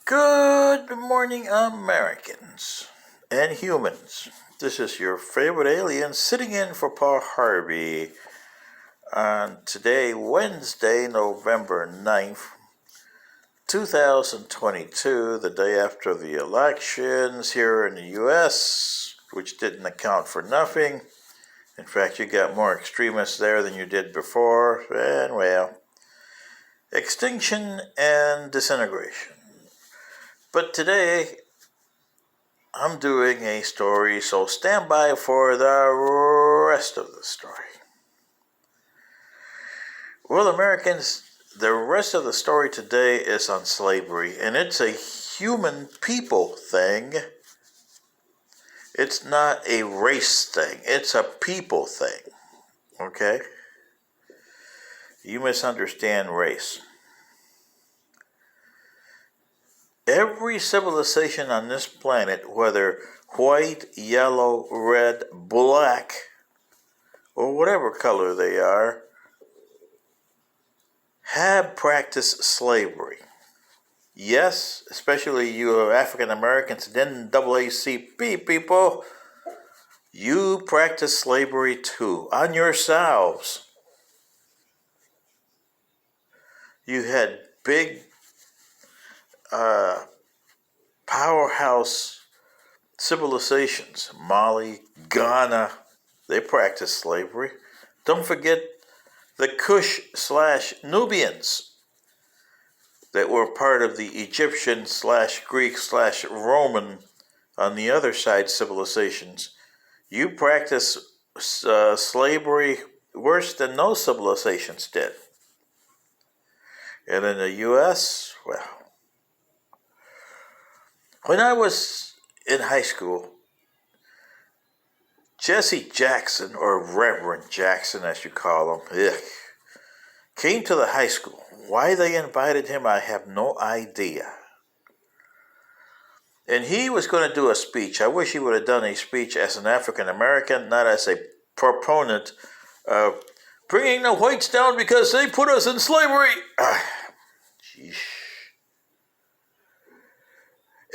Good morning, Americans and humans. This is your favorite alien sitting in for Paul Harvey on today, Wednesday, November 9th, 2022, the day after the elections here in the U.S., which didn't account for nothing. In fact, you got more extremists there than you did before, and well, extinction and disintegration. But today, I'm doing a story, so stand by for the rest of the story. Well, Americans, the rest of the story today is on slavery, and it's a human people thing. It's not a race thing, it's a people thing, okay? You misunderstand race. Every civilization on this planet, whether white, yellow, red, black, or whatever color they are, have practiced slavery. Yes, especially you African Americans and NAACP people, you practice slavery too, on yourselves. You had big powerhouse civilizations, Mali, Ghana, they practiced slavery. Don't forget the Kush/Nubians that were part of the Egyptian/Greek/Roman on the other side civilizations. You practice slavery worse than those civilizations did. And in the U.S., well, when I was in high school, Jesse Jackson, or Reverend Jackson as you call him, came to the high school. Why they invited him, I have no idea. And he was going to do a speech. I wish he would have done a speech as an African American, not as a proponent of bringing the whites down because they put us in slavery.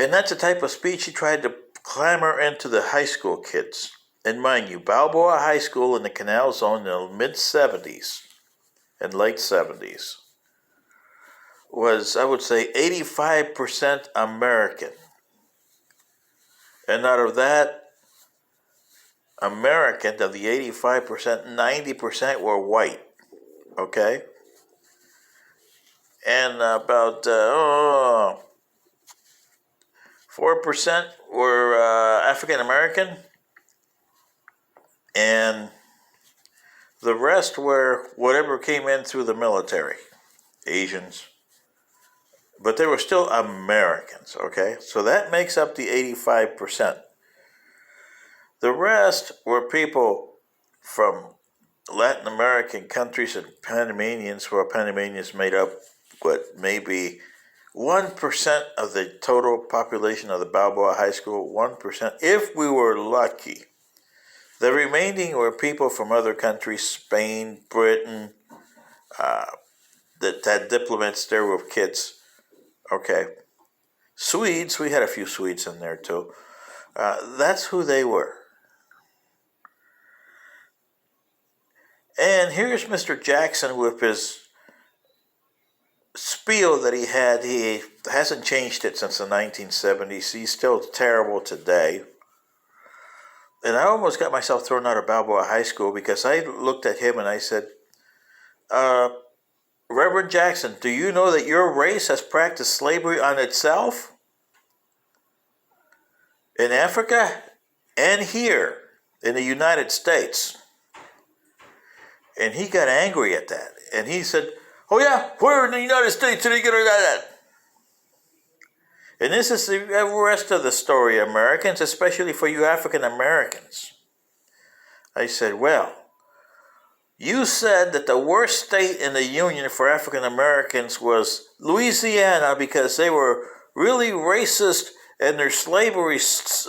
And that's the type of speech he tried to clamor into the high school kids. And mind you, Balboa High School in the Canal Zone in the mid-70s and late 70s was, I would say, 85% American. And out of that American, of the 85%, 90% were white. Okay? And about 4% were African American. And the rest were whatever came in through the military. Asians. But they were still Americans, okay? So that makes up the 85%. The rest were people from Latin American countries and Panamanians, where Panamanians made up, maybe 1% of the total population of the Balboa High School, 1%, if we were lucky. The remaining were people from other countries, Spain, Britain, that had diplomats there with kids. Okay. Swedes, we had a few Swedes in there too. That's who they were. And here's Mr. Jackson with his spiel that he had. He hasn't changed it since the 1970s. He's still terrible today. And I almost got myself thrown out of Balboa High School because I looked at him and I said, Reverend Jackson, do you know that your race has practiced slavery on itself? In Africa and here in the United States. And he got angry at that. And he said, oh yeah, where in the United States are they going to do that? And this is the rest of the story, Americans, especially for you African Americans. I said, well, you said that the worst state in the Union for African Americans was Louisiana because they were really racist and their slavery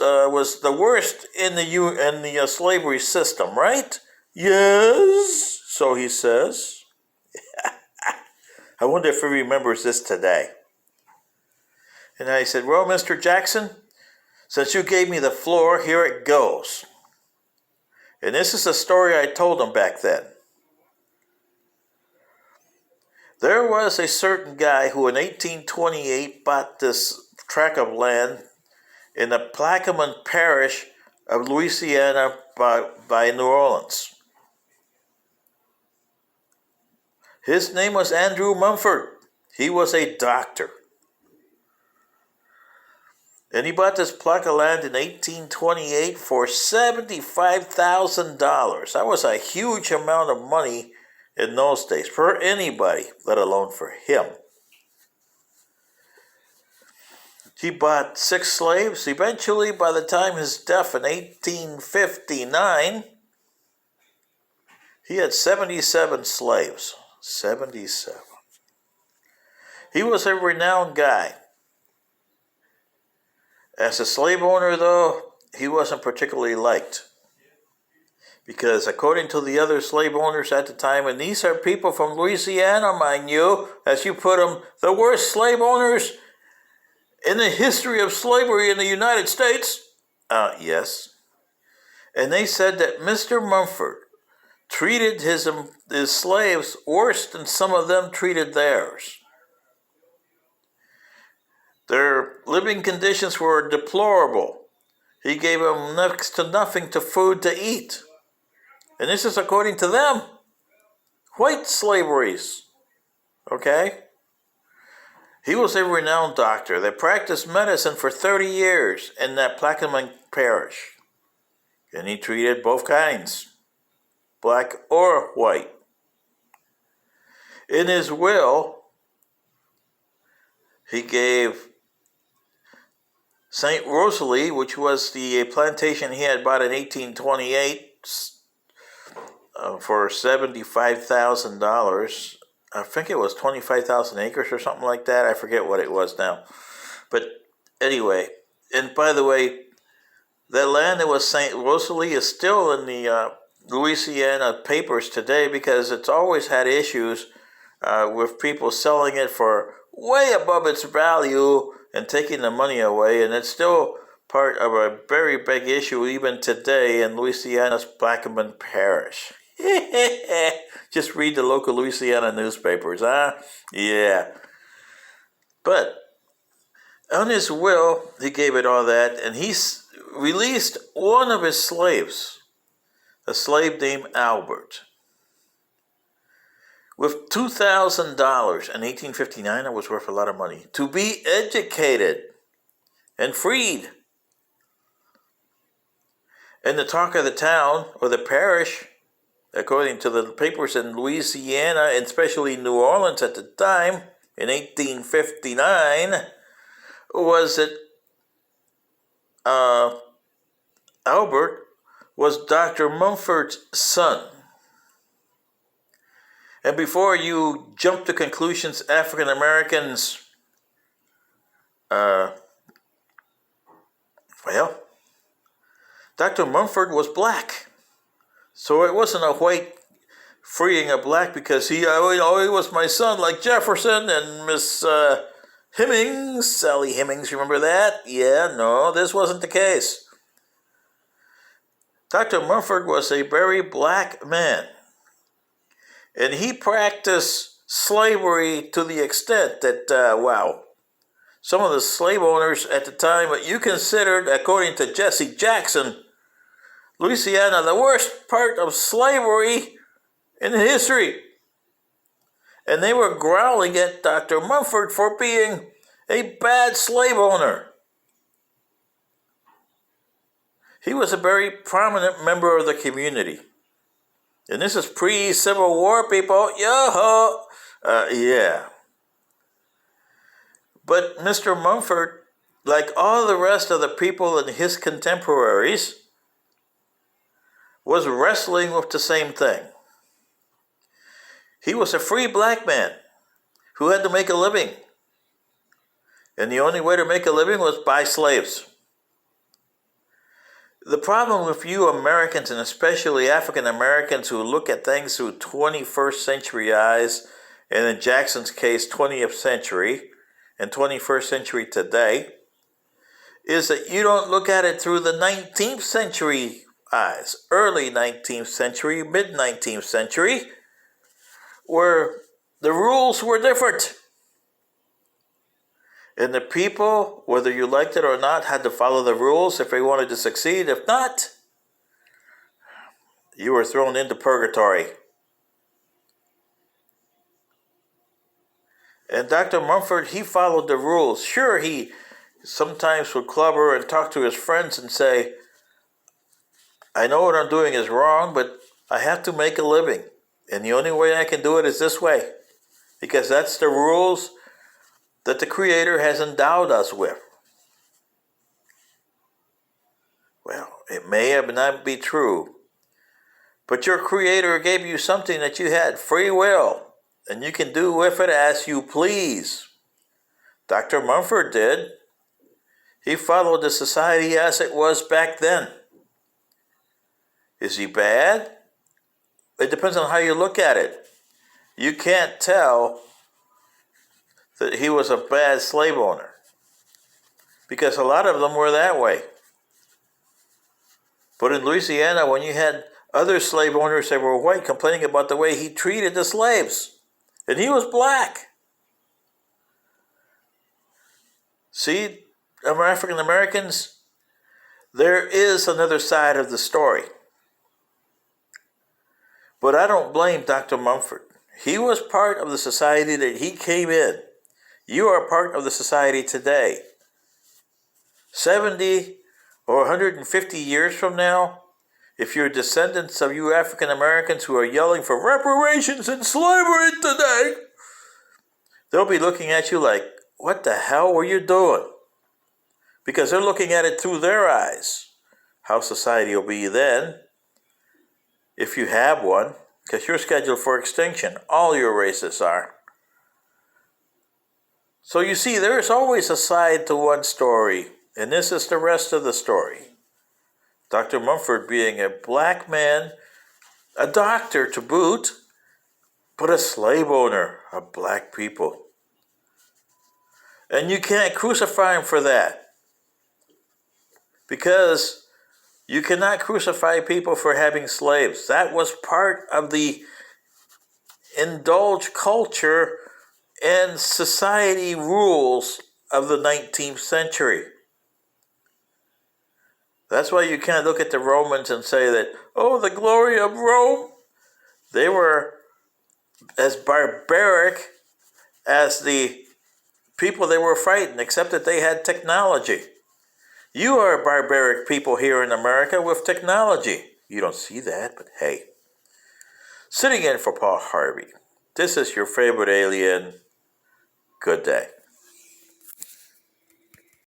was the worst in the slavery system, right? Yes, so he says. I wonder if he remembers this today. And I said, well, Mr. Jackson, since you gave me the floor, here it goes. And this is the story I told him back then. There was a certain guy who in 1828 bought this tract of land in the Plaquemine parish of Louisiana by New Orleans. His name was Andrew Mumford. He was a doctor. And he bought this plot of land in 1828 for $75,000. That was a huge amount of money in those days for anybody, let alone for him. He bought 6 slaves. Eventually, by the time his death in 1859, he had 77 slaves. 77. He was a renowned guy. As a slave owner, though, he wasn't particularly liked. Because according to the other slave owners at the time, and these are people from Louisiana, mind you, as you put them, the worst slave owners in the history of slavery in the United States. Yes. And they said that Mr. Mumford treated his slaves worse than some of them treated theirs. Their living conditions were deplorable. He gave them next to nothing to food to eat. And this is according to them. White slaveries. Okay? He was a renowned doctor that practiced medicine for 30 years in that Plaquemine parish. And he treated both kinds, black or white. In his will, he gave St. Rosalie, which was the plantation he had bought in 1828 for $75,000. I think it was 25,000 acres or something like that. I forget what it was now. But anyway, and by the way, that land that was St. Rosalie is still in the Louisiana papers today because it's always had issues with people selling it for way above its value and taking the money away. And it's still part of a very big issue even today in Louisiana's Plaquemine parish. Just read the local Louisiana newspapers, huh? Yeah. But on his will, he gave it all that, and he released one of his slaves, a slave named Albert, with $2,000 in 1859. That was worth a lot of money, to be educated and freed. And the talk of the town or the parish, according to the papers in Louisiana, and especially New Orleans at the time, in 1859, was that Albert was Dr. Mumford's son. And before you jump to conclusions, African Americans, Dr. Mumford was black. So it wasn't a white freeing a black because he was my son, like Jefferson and Miss Hemings, Sally Hemings, remember that? Yeah, no, this wasn't the case. Dr. Mumford was a very black man. And he practiced slavery to the extent that, some of the slave owners at the time, what you considered, according to Jesse Jackson, Louisiana, the worst part of slavery in history. And they were growling at Dr. Mumford for being a bad slave owner. He was a very prominent member of the community. And this is pre-Civil War, people. Yo-ho! Yeah. But Mr. Mumford, like all the rest of the people and his contemporaries, was wrestling with the same thing. He was a free black man who had to make a living. And the only way to make a living was buy slaves. The problem with you Americans, and especially African Americans who look at things through 21st century eyes, and in Jackson's case, 20th century, in 21st century today is that you don't look at it through the 19th century eyes, early 19th century, mid 19th century, where the rules were different. And the people, whether you liked it or not, had to follow the rules if they wanted to succeed. If not, you were thrown into purgatory. And Dr. Mumford, he followed the rules. Sure, he sometimes would clubber and talk to his friends and say, I know what I'm doing is wrong, but I have to make a living. And the only way I can do it is this way. Because that's the rules that the Creator has endowed us with. Well, it may have not be true, but your Creator gave you something that you had, free will, and you can do with it as you please. Dr. Mumford did. He followed the society as it was back then. Is he bad? It depends on how you look at it. You can't tell that he was a bad slave owner, because a lot of them were that way. But in Louisiana, when you had other slave owners that were white complaining about the way he treated the slaves, and he was black. See, African Americans, there is another side of the story. But I don't blame Dr. Mumford. He was part of the society that he came in. You are part of the society today. 70 or 150 years from now, if you're descendants of you African Americans who are yelling for reparations and slavery today, they'll be looking at you like, what the hell were you doing? Because they're looking at it through their eyes. How society will be then, if you have one, because you're scheduled for extinction. All your races are. So you see, there's always a side to one story, and this is the rest of the story. Dr. Mumford being a black man, a doctor to boot, but a slave owner of black people. And you can't crucify him for that, because you cannot crucify people for having slaves. That was part of the indulged culture and society rules of the 19th century. That's why you can't look at the Romans and say that, oh, the glory of Rome. They were as barbaric as the people they were fighting, except that they had technology. You are barbaric people here in America with technology. You don't see that, but hey. Sitting in for Paul Harvey. This is your favorite alien. Good day.